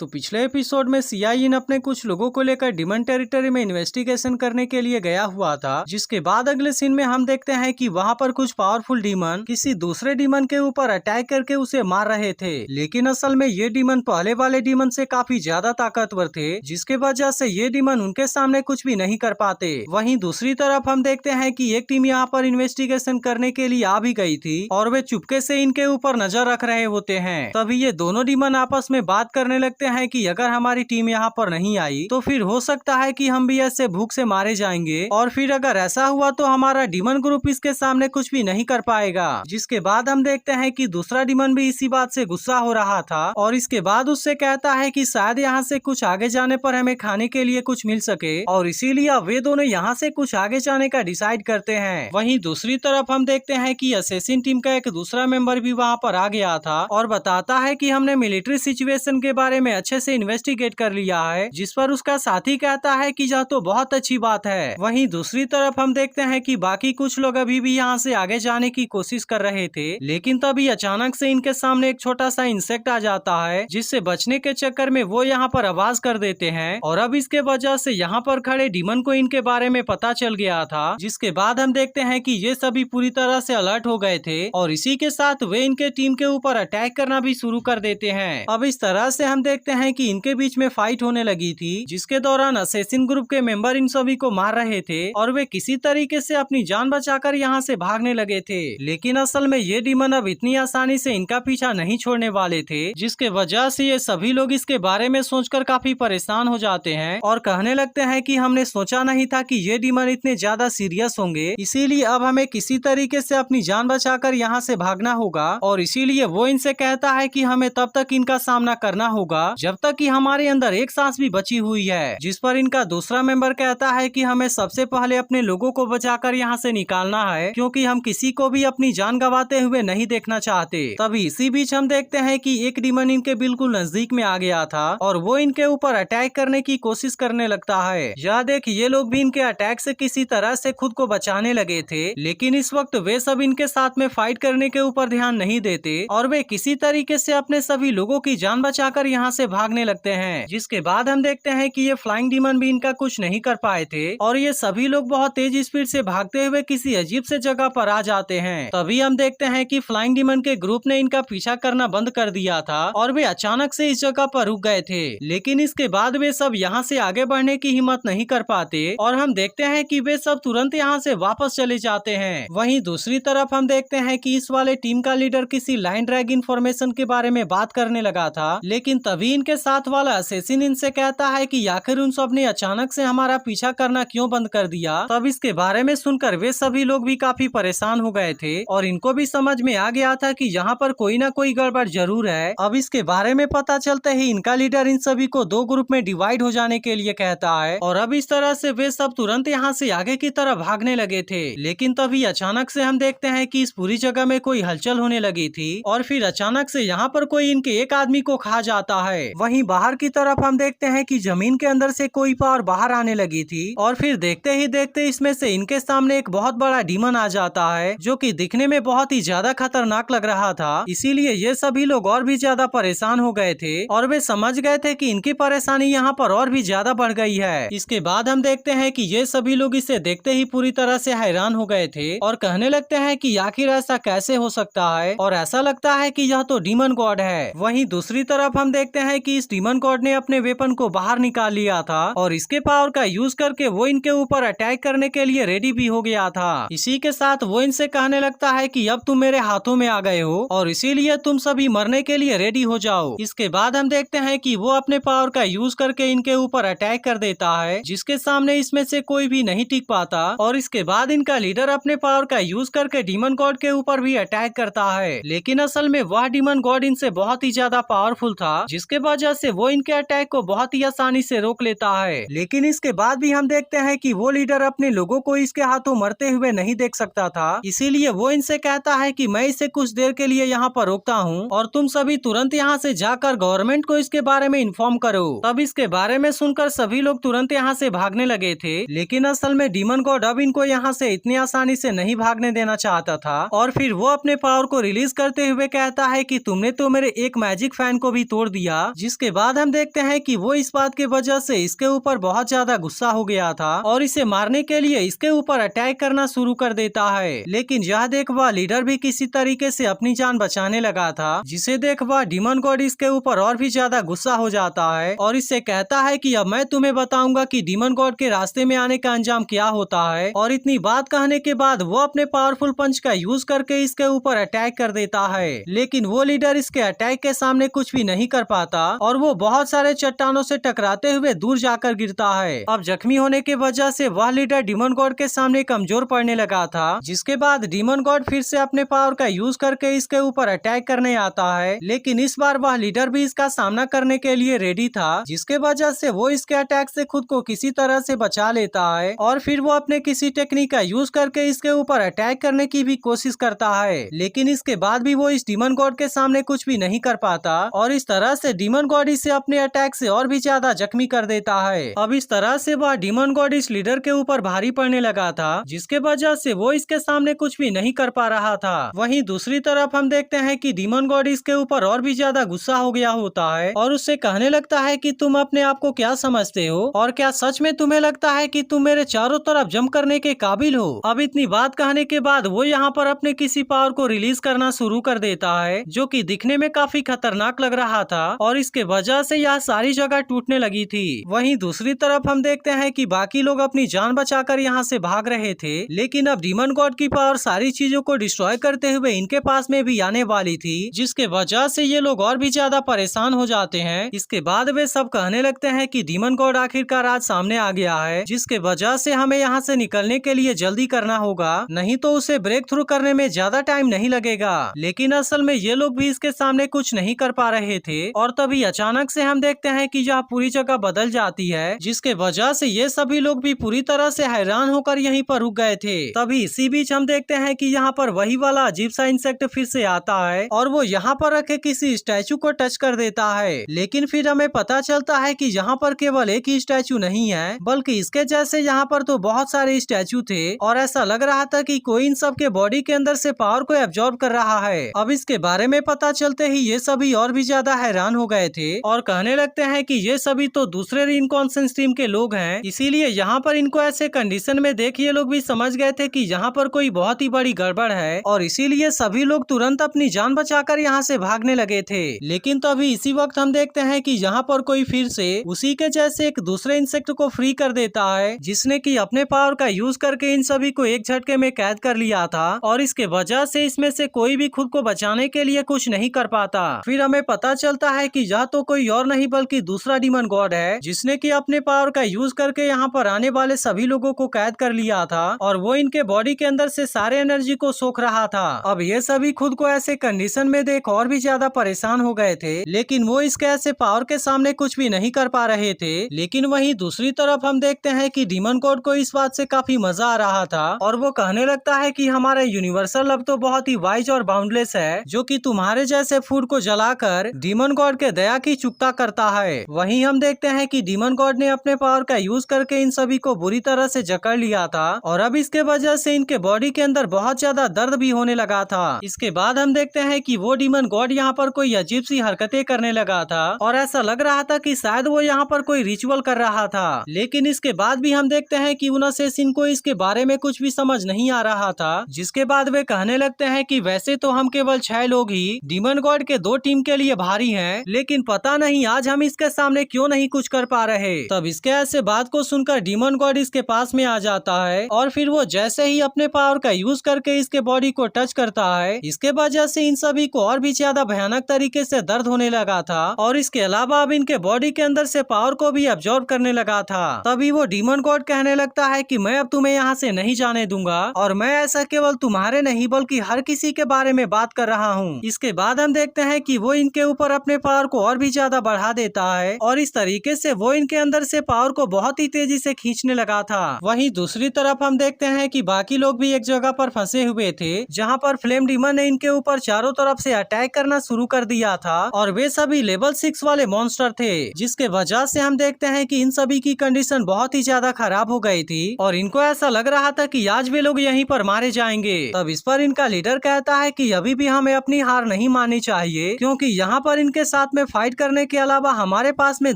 तो पिछले एपिसोड में सीआईइन अपने कुछ लोगों को लेकर डीमन टेरिटरी में इन्वेस्टिगेशन करने के लिए गया हुआ था, जिसके बाद अगले सीन में हम देखते हैं कि वहां पर कुछ पावरफुल डीमन किसी दूसरे डीमन के ऊपर अटैक करके उसे मार रहे थे। लेकिन असल में ये डीमन पहले वाले डीमन से काफी ज्यादा ताकतवर थे, जिसके वजह से ये डीमन उनके सामने कुछ भी नहीं कर पाते। वहीं दूसरी तरफ हम देखते हैं कि एक टीम यहाँ पर इन्वेस्टिगेशन करने के लिए आ भी गई थी और वे चुपके से इनके ऊपर नजर रख रहे होते हैं। तभी ये दोनों डीमन आपस में बात करने लगते हैं कि अगर हमारी टीम यहाँ पर नहीं आई तो फिर हो सकता है कि हम भी ऐसे भूख से मारे जाएंगे, और फिर अगर ऐसा हुआ तो हमारा डीमन ग्रुप इसके सामने कुछ भी नहीं कर पाएगा। जिसके बाद हम देखते हैं कि दूसरा डीमन भी इसी बात से गुस्सा हो रहा था और इसके बाद उससे कहता है कि शायद यहाँ से कुछ आगे जाने पर हमें खाने के लिए कुछ मिल सके, और इसीलिए वे दोनों यहाँ से कुछ आगे जाने का डिसाइड करते हैं। वहीं दूसरी तरफ हम देखते हैं कि असैसिन टीम का एक दूसरा मेंबर भी वहाँ पर आ गया था और बताता है कि हमने मिलिट्री सिचुएशन के बारे में अच्छे से इन्वेस्टिगेट कर लिया है, जिस पर उसका साथी कहता है कि यह तो बहुत अच्छी बात है। वहीं दूसरी तरफ हम देखते हैं कि बाकी कुछ लोग अभी भी यहाँ से आगे जाने की कोशिश कर रहे थे, लेकिन तभी अचानक से इनके सामने एक छोटा सा इंसेक्ट आ जाता है, जिससे बचने के चक्कर में वो यहाँ पर आवाज कर देते हैं, और अब इसके वजह से यहाँ पर खड़े डीमन को इनके बारे में पता चल गया था। जिसके बाद हम देखते हैं कि ये सभी पूरी तरह से अलर्ट हो गए थे और इसी के साथ वे इनके टीम के ऊपर अटैक करना भी शुरू कर देते हैं। अब इस तरह से हम देखते हैं कि इनके बीच में फाइट होने लगी थी, जिसके दौरान असैसिन ग्रुप के मेंबर इन सभी को मार रहे थे और वे किसी तरीके से अपनी जान बचाकर यहाँ से भागने लगे थे। लेकिन असल में ये डीमन अब इतनी आसानी से इनका पीछा नहीं छोड़ने वाले थे, जिसके वजह से ये सभी लोग इसके बारे में सोचकर काफी परेशान हो जाते हैं और कहने लगते हैं कि हमने सोचा नहीं था कि ये डीमन इतने ज्यादा सीरियस होंगे, इसीलिए अब हमें किसी तरीके से अपनी जान बचाकर यहाँ से भागना होगा। और इसीलिए वो इनसे कहता है कि हमें तब तक इनका सामना करना होगा जब तक कि हमारे अंदर एक सांस भी बची हुई है। जिस पर इनका दूसरा मेंबर कहता है कि हमें सबसे पहले अपने लोगों को बचाकर यहाँ से निकालना है, क्योंकि हम किसी को भी अपनी जान गंवाते हुए नहीं देखना चाहते। तभी इसी बीच हम देखते हैं कि एक डीमन इनके बिल्कुल नजदीक में आ गया था और वो इनके ऊपर अटैक करने की कोशिश करने लगता है। यह देख ये लोग भी इनके अटैक से किसी तरह से खुद को बचाने लगे थे, लेकिन इस वक्त वे सब इनके साथ में फाइट करने के ऊपर ध्यान नहीं देते और वे किसी तरीके से अपने सभी लोगों की जान बचाकर यहाँ से भागने लगते हैं। जिसके बाद हम देखते हैं कि ये फ्लाइंग डीमन भी इनका कुछ नहीं कर पाए थे और ये सभी लोग बहुत तेज स्पीड से भागते हुए किसी अजीब से जगह पर आ जाते हैं। तभी हम देखते हैं कि फ्लाइंग डीमन के ग्रुप ने इनका पीछा करना बंद कर दिया था और वे अचानक से इस जगह पर रुक गए थे, लेकिन इसके बाद वे सब यहाँ से आगे बढ़ने की हिम्मत नहीं कर पाते और हम देखते हैं कि वे सब तुरंत यहाँ से वापस चले जाते हैं। वहीं दूसरी तरफ हम देखते हैं कि इस वाले टीम का लीडर किसी लाइन ड्रैग इन्फॉर्मेशन के बारे में बात करने लगा था, लेकिन तभी इनके साथ वाला असैसिन इनसे कहता है कि आखिर उन सब ने अचानक से हमारा पीछा करना क्यों बंद कर दिया। तब इसके बारे में सुनकर वे सभी लोग भी काफी परेशान हो गए थे और इनको भी समझ में आ गया था कि यहाँ पर कोई ना कोई गड़बड़ जरूर है। अब इसके बारे में पता चलते ही इनका लीडर इन सभी को दो ग्रुप में डिवाइड हो जाने के लिए कहता है और अब इस तरह से वे सब तुरंत यहाँ से आगे की तरफ भागने लगे थे। लेकिन तभी अचानक से हम देखते हैं कि इस पूरी जगह में कोई हलचल होने लगी थी और फिर अचानक से यहाँ पर कोई इनके एक आदमी को खा जाता है। वहीं बाहर की तरफ हम देखते हैं कि जमीन के अंदर से कोई पावर बाहर आने लगी थी और फिर देखते ही देखते इसमें से इनके सामने एक बहुत बड़ा डीमन आ जाता है, जो कि दिखने में बहुत ही ज्यादा खतरनाक लग रहा था। इसीलिए ये सभी लोग और भी ज्यादा परेशान हो गए थे और वे समझ गए थे कि इनकी परेशानी यहाँ पर और भी ज्यादा बढ़ गई है। इसके बाद हम देखते हैं कि ये सभी लोग इसे देखते ही पूरी तरह से हैरान हो गए थे और कहने लगते हैं कि आखिर ऐसा कैसे हो सकता है, और ऐसा लगता है कि यह तो डीमन गॉड है। वहीं दूसरी तरफ हम देखते हैं कि इस डीमन गॉड ने अपने वेपन को बाहर निकाल लिया था और इसके पावर का यूज करके वो इनके ऊपर अटैक करने के लिए रेडी भी हो गया था। इसी के साथ वो इनसे कहने लगता है कि अब तुम मेरे हाथों में आ गए हो और इसीलिए तुम सभी मरने के लिए रेडी हो जाओ। इसके बाद हम देखते हैं कि वो अपने पावर का यूज करके इनके ऊपर अटैक कर देता है, जिसके सामने इसमें से कोई भी नहीं टिक पाता और इसके बाद इनका लीडर अपने पावर का यूज करके डीमन गॉड के ऊपर भी अटैक करता है। लेकिन असल में वह डीमन गॉड इनसे बहुत ही ज्यादा पावरफुल था, जिसके वजह से वो इनके अटैक को बहुत ही आसानी से रोक लेता है। लेकिन इसके बाद भी हम देखते हैं कि वो लीडर अपने लोगों को इसके हाथों मरते हुए नहीं देख सकता था, इसीलिए वो इनसे कहता है कि मैं इसे कुछ देर के लिए यहाँ पर रोकता हूँ और तुम सभी तुरंत यहाँ से जाकर गवर्नमेंट को इसके बारे में इन्फॉर्म करो। तब इसके बारे में सुनकर सभी लोग तुरंत यहाँ से भागने लगे थे, लेकिन असल में डीमन गॉड अब इनको यहाँ से इतनी आसानी से नहीं भागने देना चाहता था और फिर वो अपने पावर को रिलीज करते हुए कहता है कि तुमने तो मेरे एक मैजिक फैन को भी तोड़ दिया, जिसके बाद हम देखते हैं कि वो इस बात की वजह से इसके ऊपर बहुत ज्यादा गुस्सा हो गया था और इसे मारने के लिए इसके ऊपर अटैक करना शुरू कर देता है। लेकिन यह देख वह लीडर भी किसी तरीके से अपनी जान बचाने लगा था, जिसे देख वह डीमन गॉड इसके ऊपर और भी ज्यादा गुस्सा हो जाता है और इससे कहता है कि अब मैं तुम्हें बताऊंगा कि डीमन गॉड के रास्ते में आने का अंजाम क्या होता है। और इतनी बात कहने के बाद वो अपने पावरफुल पंच का यूज करके इसके ऊपर अटैक कर देता है, लेकिन वो लीडर इसके अटैक के सामने कुछ भी नहीं कर पाता और वो बहुत सारे चट्टानों से टकराते हुए दूर जाकर गिरता है। अब जख्मी होने की वजह से वह लीडर डीमन गॉड के सामने कमजोर पड़ने लगा था, जिसके बाद डीमन गॉड फिर से अपने पावर का यूज करके इसके ऊपर अटैक करने आता है। लेकिन इस बार वह लीडर भी इसका सामना करने के लिए रेडी था, जिसके वजह से वो इसके अटैक से खुद को किसी तरह से बचा लेता है और फिर वो अपने किसी टेक्निक का यूज करके इसके ऊपर अटैक करने की भी कोशिश करता है। लेकिन इसके बाद भी वो इस डीमन गॉड के सामने कुछ भी नहीं कर पाता और इस तरह से डीमन गॉड इसे अपने अटैक से और भी ज्यादा जख्मी कर देता है। अब इस तरह से वह डीमन गॉड इस लीडर के ऊपर भारी पड़ने लगा था, जिसके वजह से वो इसके सामने कुछ भी नहीं कर पा रहा था। वहीं दूसरी तरफ हम देखते हैं कि डीमन गॉड इसके ऊपर और भी ज्यादा गुस्सा हो गया होता है और उससे कहने लगता है कि तुम अपने आप को क्या समझते हो और क्या सच में तुम्हें लगता है कि तुम मेरे चारों तरफ जंप करने के काबिल हो। अब इतनी बात कहने के बाद वो यहाँ पर अपने किसी पावर को रिलीज करना शुरू कर देता है, जो कि दिखने में काफी खतरनाक लग रहा था और इसके वजह से यह सारी जगह टूटने लगी थी। वहीं दूसरी तरफ हम देखते हैं कि बाकी लोग अपनी जान बचाकर यहाँ से भाग रहे थे, लेकिन अब डीमन गॉड की पावर सारी चीजों को डिस्ट्रॉय करते हुए इनके पास में भी आने वाली थी, जिसके वजह से ये लोग और भी ज्यादा परेशान हो जाते हैं। इसके बाद वे सब कहने लगते हैं कि डीमन गॉड आखिरकार आज सामने आ गया है, जिसके वजह से हमें यहाँ से निकलने के लिए जल्दी करना होगा, नहीं तो उसे ब्रेक थ्रू करने में ज्यादा टाइम नहीं लगेगा। लेकिन असल में ये लोग भी इसके सामने कुछ नहीं कर पा रहे थे और तभी अचानक से हम देखते हैं कि यह पूरी जगह बदल जाती है, जिसके वजह से ये सभी लोग भी पूरी तरह से हैरान होकर यहीं पर रुक गए थे। तभी इसी बीच हम देखते हैं कि यहाँ पर वही वाला अजीब सा इंसेक्ट फिर से आता है और वो यहाँ पर रखे किसी स्टैचू को टच कर देता है। लेकिन फिर हमें पता चलता है कि यहाँ पर केवल एक ही स्टैचू नहीं है, बल्कि इसके जैसे यहाँ पर तो बहुत सारे स्टैचू थे और ऐसा लग रहा था कि कोई इन सब के बॉडी के अंदर से पावर को एब्जॉर्ब कर रहा है। अब इसके बारे में पता चलते ही ये सभी और भी ज्यादा हैरान हो गए थे और कहने लगते हैं कि ये सभी तो दूसरे रीइंकार्नेशन टीम के लोग हैं, इसीलिए यहाँ पर इनको ऐसे कंडीशन में देख ये लोग भी समझ गए थे कि यहाँ पर कोई बहुत ही बड़ी गड़बड़ है और इसीलिए सभी लोग तुरंत अपनी जान बचाकर यहाँ से भागने लगे थे। लेकिन तभी इसी वक्त हम देखते हैं कि यहाँ पर कोई फिर से उसी के जैसे एक दूसरे इंसेक्ट को फ्री कर देता है, जिसने कि अपने पावर का यूज करके इन सभी को एक झटके में कैद कर लिया था और इसके वजह से इसमें से कोई भी खुद को बचाने के लिए कुछ नहीं कर पाता। फिर हमें पता चलता है कि यह तो कोई और नहीं बल्कि दूसरा डीमन गॉड है, जिसने कि अपने पावर का यूज करके यहाँ पर आने वाले सभी लोगों को कैद कर लिया था और वो इनके बॉडी के अंदर से सारे एनर्जी को सोख रहा था। अब ये सभी खुद को ऐसे कंडीशन में देख और भी ज्यादा परेशान हो गए थे, लेकिन वो इसके ऐसे पावर के सामने कुछ भी नहीं कर पा रहे थे। लेकिन वहीं दूसरी तरफ हम देखते हैं कि डीमन गॉड को इस बात से काफी मजा आ रहा था और वो कहने लगता है कि हमारा यूनिवर्सल अब तो बहुत ही वाइज और बाउंडलेस है, जो कि तुम्हारे जैसे फूड को जलाकर डीमन गॉड के दया की चुकता करता है। वहीं हम देखते हैं कि डीमन गॉड ने अपने पावर का यूज करके इन सभी को बुरी तरह से जकड़ लिया था और अब इसके वजह से इनके बॉडी के अंदर बहुत ज्यादा दर्द भी होने लगा था। इसके बाद हम देखते हैं कि वो डीमन गॉड यहाँ पर कोई अजीब सी हरकतें करने लगा था और ऐसा लग रहा था कि शायद वो यहाँ पर कोई रिचुअल कर रहा था। लेकिन इसके बाद भी हम देखते हैं कि उनसेसिन को इसके बारे में कुछ भी समझ नहीं आ रहा था, जिसके बाद वे कहने लगते हैं कि वैसे तो हम केवल 6 लोग ही डीमन गॉड के 2 टीम के लिए भारी हैं, लेकिन पता नहीं आज हम इसके सामने क्यों नहीं कुछ कर पा रहे। तब इसके ऐसे बात को सुनकर डीमन गॉड इसके पास में आ जाता है और फिर वो जैसे ही अपने पावर का यूज करके इसके बॉडी को टच करता है, इसके वजह से इन सभी को और भी ज्यादा भयानक तरीके से दर्द होने लगा था और इसके अलावा अब इनके बॉडी के अंदर से पावर को भी एब्जॉर्ब करने लगा था। तभी वो डीमन गॉड कहने लगता है कि मैं अब तुम्हें यहाँ से नहीं जाने दूंगा और मैं ऐसा केवल तुम्हारे नहीं बल्कि हर किसी के बारे में बात कर रहा हूँ। इसके बाद हम देखते हैं कि वो इनके ऊपर अपने पावर को और भी ज्यादा बढ़ा देता है और इस तरीके से वो इनके अंदर से पावर को बहुत ही तेजी से खींचने लगा था। वहीं दूसरी तरफ हम देखते हैं कि बाकी लोग भी एक जगह पर फंसे हुए थे, जहाँ पर फ्लेम डीमन ने इनके ऊपर चारों तरफ से अटैक करना शुरू कर दिया था और वे सभी लेवल 6 वाले मॉन्स्टर थे, जिसके वजह से हम देखते हैं कि इन सभी की कंडीशन बहुत ही ज्यादा खराब हो गई थी और इनको ऐसा लग रहा था कि आज वे लोग यहीं पर मारे जाएंगे। तब इस पर इनका लीडर कहता है कि अभी भी हमें अपनी हार नहीं माननी चाहिए, क्योंकि यहाँ पर इनके साथ में फाइट करने के अलावा हमारे पास में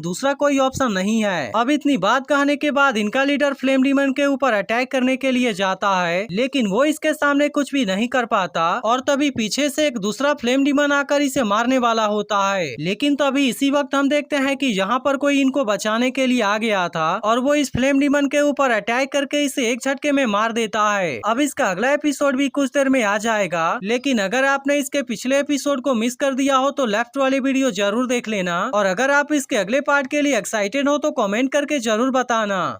दूसरा कोई ऑप्शन नहीं है। अब इतनी बात कहने के बाद इनका लीडर फ्लेम डीमन के ऊपर अटैक करने के लिए जाता है, लेकिन वो इसके सामने कुछ भी नहीं कर पाता और तभी पीछे से एक दूसरा फ्लेम डीमन आकर इसे मारने वाला होता है। लेकिन तभी इसी वक्त हम देखते हैं कि यहाँ पर कोई इनको बचाने के लिए आ गया था और वो इस फ्लेम डीमन के ऊपर अटैक करके इसे एक झटके में मार देता है। अब इसका अगला एपिसोड भी कुछ देर में आ जाएगा, लेकिन अगर आपने इसके पिछले एपिसोड को मिस कर दिया हो तो लेफ्ट वाली वीडियो जरूर देख लेना और अगर आप इसके अगले पार्ट के लिए एक्साइटेड हो तो कमेंट करके जरूर बताना।